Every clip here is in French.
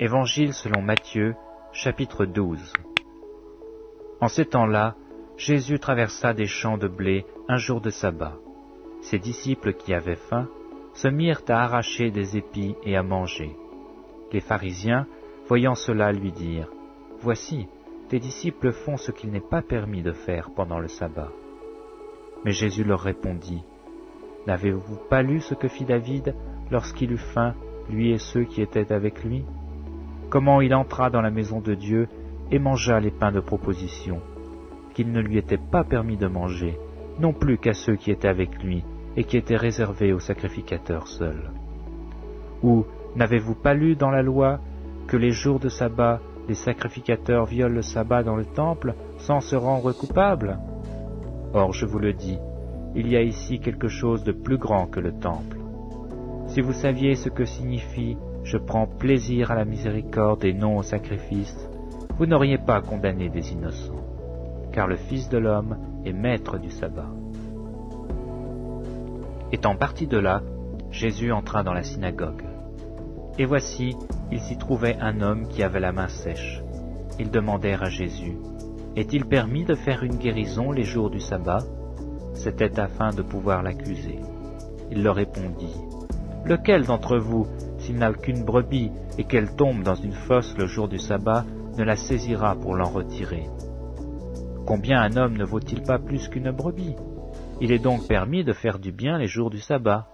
Évangile selon Matthieu, chapitre 12. En ces temps-là, Jésus traversa des champs de blé un jour de sabbat. Ses disciples qui avaient faim se mirent à arracher des épis et à manger. Les pharisiens, voyant cela, lui dirent : « Voici, tes disciples font ce qu'il n'est pas permis de faire pendant le sabbat. » Mais Jésus leur répondit : « N'avez-vous pas lu ce que fit David lorsqu'il eut faim, lui et ceux qui étaient avec lui ? Comment il entra dans la maison de Dieu et mangea les pains de proposition, qu'il ne lui était pas permis de manger, non plus qu'à ceux qui étaient avec lui et qui étaient réservés aux sacrificateurs seuls. Ou n'avez-vous pas lu dans la loi que les jours de sabbat, les sacrificateurs violent le sabbat dans le temple sans se rendre coupables ? Or, je vous le dis, il y a ici quelque chose de plus grand que le temple. Si vous saviez ce que signifie « je prends plaisir à la miséricorde et non au sacrifice », vous n'auriez pas condamné des innocents, car le Fils de l'homme est maître du sabbat. Étant parti de là, Jésus entra dans la synagogue. Et voici, il s'y trouvait un homme qui avait la main sèche. Ils demandèrent à Jésus : « Est-il permis de faire une guérison les jours du sabbat ?» C'était afin de pouvoir l'accuser. Il leur répondit : « Lequel d'entre vous, s'il n'a qu'une brebis et qu'elle tombe dans une fosse le jour du sabbat, ne la saisira pour l'en retirer ? Combien un homme ne vaut-il pas plus qu'une brebis ? Il est donc permis de faire du bien les jours du sabbat. »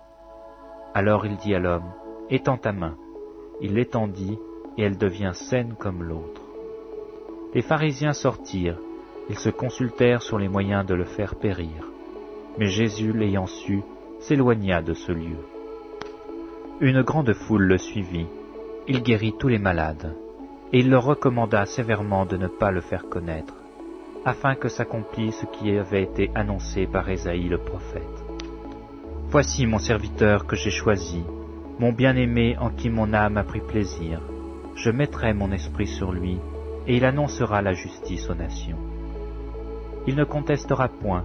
Alors il dit à l'homme : « Étends ta main. » Il l'étendit, et elle devint saine comme l'autre. Les pharisiens sortirent, ils se consultèrent sur les moyens de le faire périr. Mais Jésus, l'ayant su, s'éloigna de ce lieu. Une grande foule le suivit, il guérit tous les malades, et il leur recommanda sévèrement de ne pas le faire connaître, afin que s'accomplisse ce qui avait été annoncé par Ésaïe le prophète. « Voici mon serviteur que j'ai choisi, mon bien-aimé en qui mon âme a pris plaisir. Je mettrai mon esprit sur lui, et il annoncera la justice aux nations. Il ne contestera point,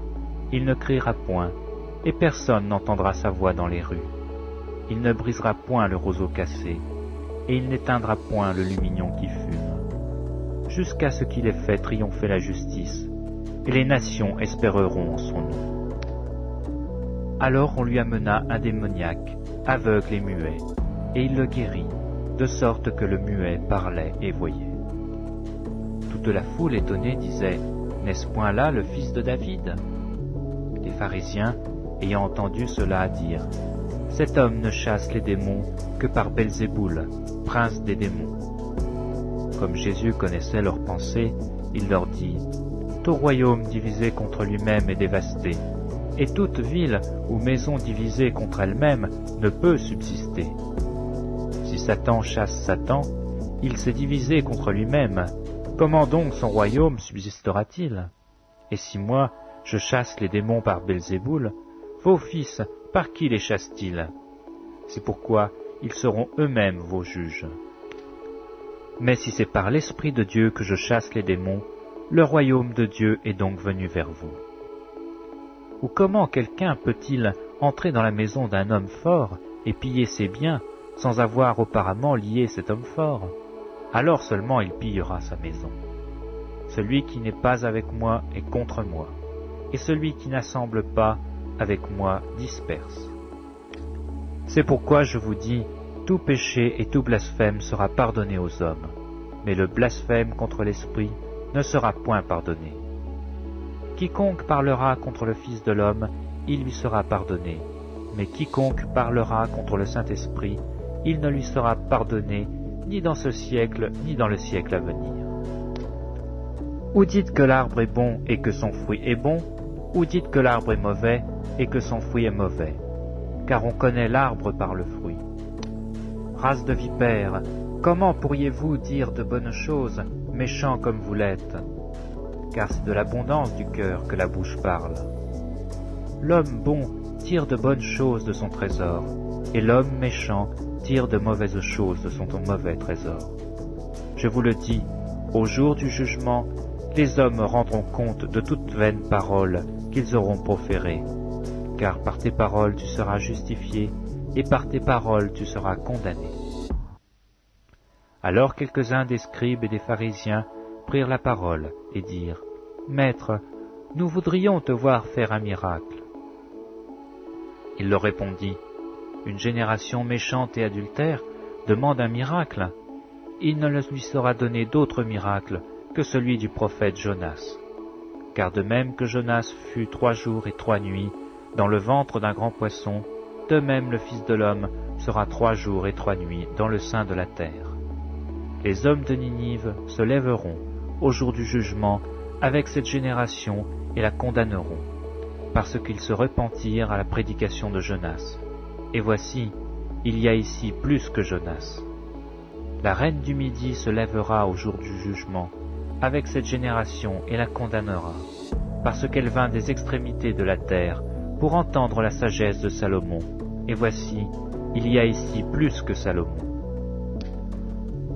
il ne criera point, et personne n'entendra sa voix dans les rues. Il ne brisera point le roseau cassé, et il n'éteindra point le lumignon qui fume, jusqu'à ce qu'il ait fait triompher la justice, et les nations espéreront en son nom. » Alors on lui amena un démoniaque, aveugle et muet, et il le guérit, de sorte que le muet parlait et voyait. Toute la foule étonnée disait : « N'est-ce point là le fils de David ? » Les pharisiens, ayant entendu cela, dirent : « Cet homme ne chasse les démons que par Belzéboul, prince des démons. » Comme Jésus connaissait leurs pensées, il leur dit : « Tout royaume divisé contre lui-même est dévasté, et toute ville ou maison divisée contre elle-même ne peut subsister. Si Satan chasse Satan, il s'est divisé contre lui-même. Comment donc son royaume subsistera-t-il ? Et si moi, je chasse les démons par Belzéboul, vos fils, par qui les chassent-ils ? C'est pourquoi ils seront eux-mêmes vos juges. Mais si c'est par l'Esprit de Dieu que je chasse les démons, le royaume de Dieu est donc venu vers vous. Ou comment quelqu'un peut-il entrer dans la maison d'un homme fort et piller ses biens sans avoir auparavant lié cet homme fort ? Alors seulement il pillera sa maison. Celui qui n'est pas avec moi est contre moi, et celui qui n'assemble pas avec moi disperse. C'est pourquoi je vous dis, tout péché et tout blasphème sera pardonné aux hommes, mais le blasphème contre l'Esprit ne sera point pardonné. Quiconque parlera contre le Fils de l'homme, il lui sera pardonné, mais quiconque parlera contre le Saint-Esprit, il ne lui sera pardonné ni dans ce siècle, ni dans le siècle à venir. Ou dites que l'arbre est bon et que son fruit est bon, ou dites que l'arbre est mauvais et que son fruit est mauvais, car on connaît l'arbre par le fruit. Race de vipères, comment pourriez-vous dire de bonnes choses, méchants comme vous l'êtes ? Car c'est de l'abondance du cœur que la bouche parle. L'homme bon tire de bonnes choses de son trésor, et l'homme méchant tire de mauvaises choses de son mauvais trésor. Je vous le dis, au jour du jugement, les hommes rendront compte de toute vaine parole qu'ils auront proférée, car par tes paroles tu seras justifié, et par tes paroles tu seras condamné. Alors quelques-uns des scribes et des pharisiens prirent la parole et dirent, « Maître, nous voudrions te voir faire un miracle. » Il leur répondit, « Une génération méchante et adultère demande un miracle. Il ne lui sera donné d'autre miracle que celui du prophète Jonas. Car de même que Jonas fut 3 jours et 3 nuits dans le ventre d'un grand poisson, de même le Fils de l'homme sera 3 jours et 3 nuits dans le sein de la terre. Les hommes de Ninive se lèveront au jour du jugement avec cette génération et la condamneront, parce qu'ils se repentirent à la prédication de Jonas. Et voici, il y a ici plus que Jonas. La reine du Midi se lèvera au jour du jugement avec cette génération et la condamnera, parce qu'elle vint des extrémités de la terre pour entendre la sagesse de Salomon. Et voici, il y a ici plus que Salomon.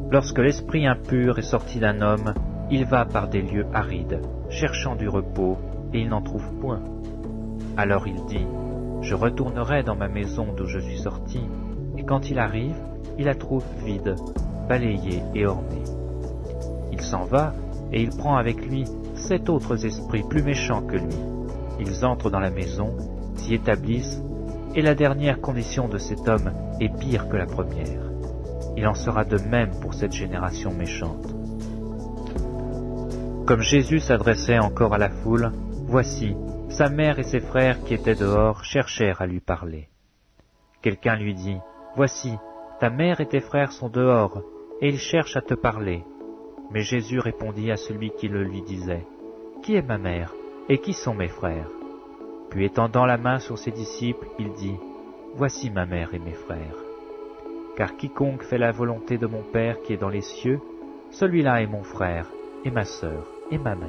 Lorsque l'esprit impur est sorti d'un homme, il va par des lieux arides, cherchant du repos, et il n'en trouve point. Alors il dit, « Je retournerai dans ma maison d'où je suis sorti. » Et quand il arrive, il la trouve vide, balayée et ornée. Il s'en va, et il prend avec lui 7 autres esprits plus méchants que lui. Ils entrent dans la maison, s'y établissent, et la dernière condition de cet homme est pire que la première. Il en sera de même pour cette génération méchante. Comme Jésus s'adressait encore à la foule, voici, sa mère et ses frères qui étaient dehors cherchèrent à lui parler. Quelqu'un lui dit, « Voici, ta mère et tes frères sont dehors, et ils cherchent à te parler. » Mais Jésus répondit à celui qui le lui disait, « Qui est ma mère, et qui sont mes frères ?» Puis étendant la main sur ses disciples, il dit, « Voici ma mère et mes frères. Car quiconque fait la volonté de mon Père qui est dans les cieux, celui-là est mon frère, et ma sœur, et ma mère. »